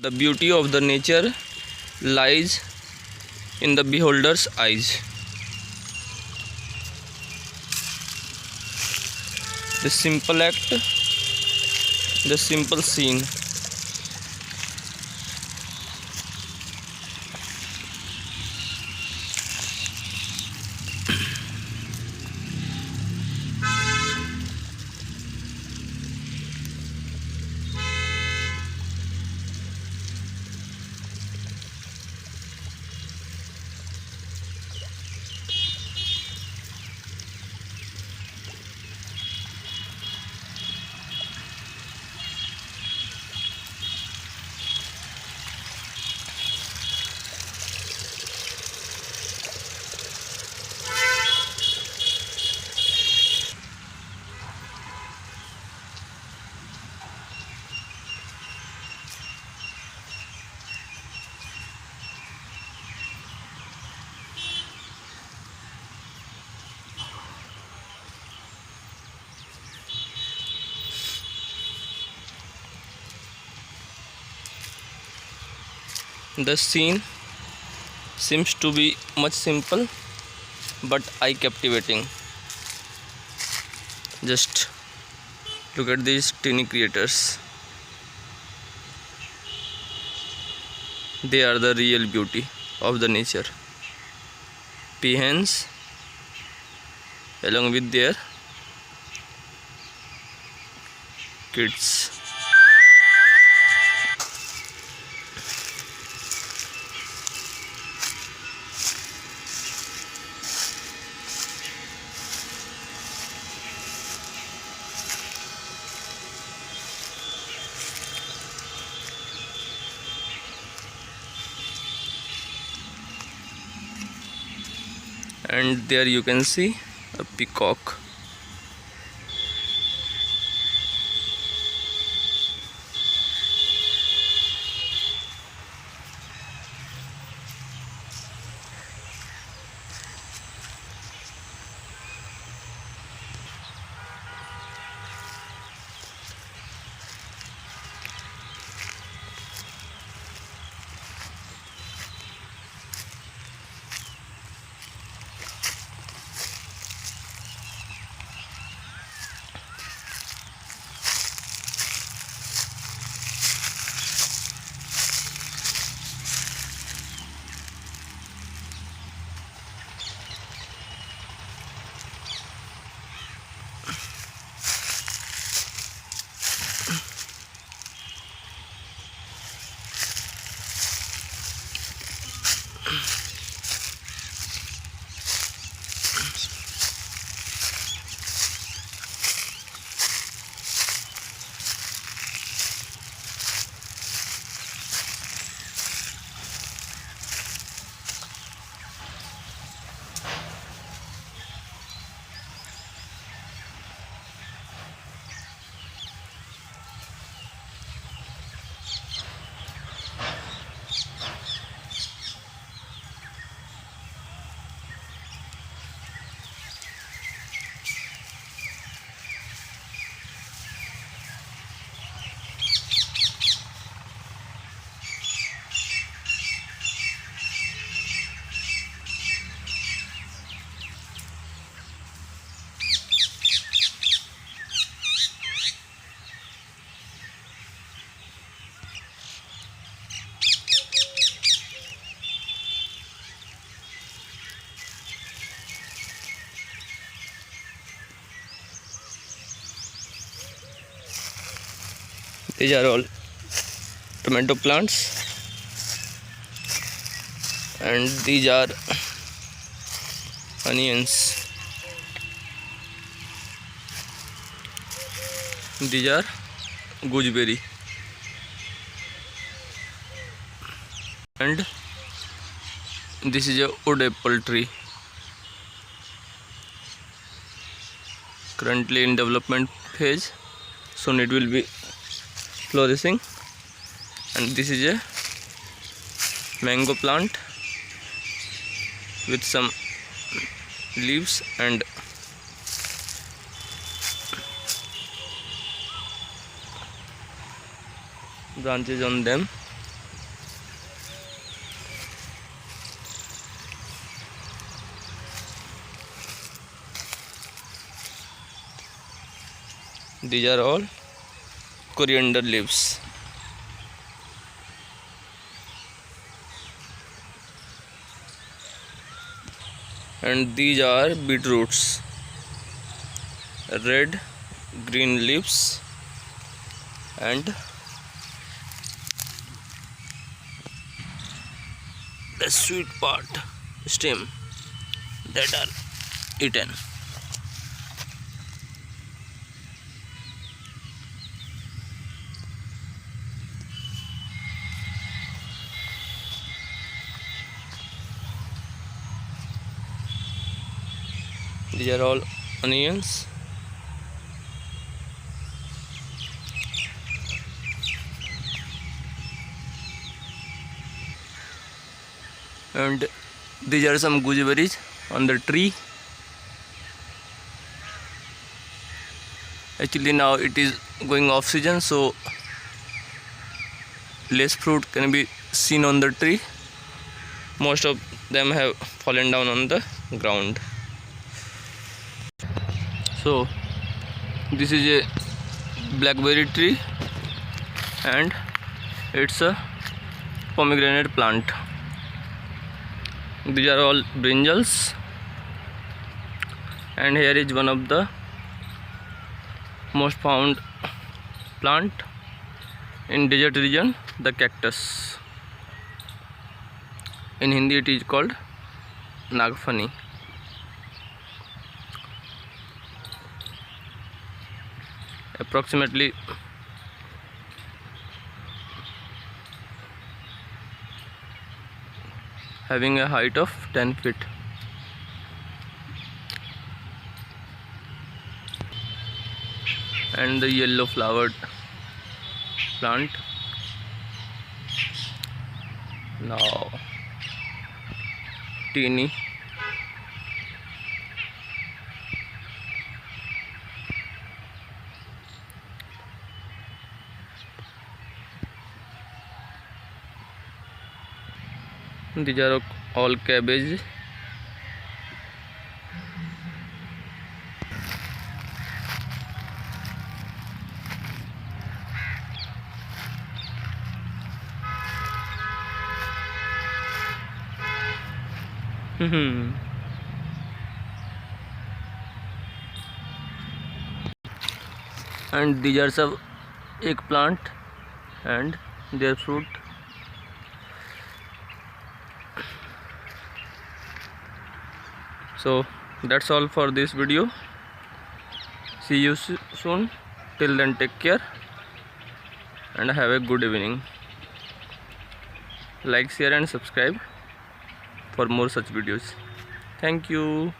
The beauty of the nature lies in the beholder's eyes. The simple act, the simple scene. The scene seems to be much simple but eye captivating. Just look at these tiny creators. They are the real beauty of the nature. Peahens along with their kids. And there you can see a peacock. These are all tomato plants, and these are onions. These are gooseberry, and this is a wood apple tree, currently in development phase. Soon it will be flourishing. And this is a mango plant with some leaves and branches on them. These are all coriander leaves. And these are beetroots, red, green leaves, and the sweet part, stem, that are eaten. These are all onions. And these are some gooseberries on the tree. Actually now it is going off season, so less fruit can be seen on the tree. Most of them have fallen down on the ground. So this is a blackberry tree and it's a pomegranate plant. These are all brinjals, and here is one of the most found plant in desert region, the cactus. In Hindi it is called nagfani. Approximately having a height of 10 feet. And the yellow flowered plant. Now teeny. These are all cabbage. And these are some eggplant and their fruit. So that's all for this video. See you soon. Till then, take care and have a good evening. Like, share and subscribe for more such videos. Thank you.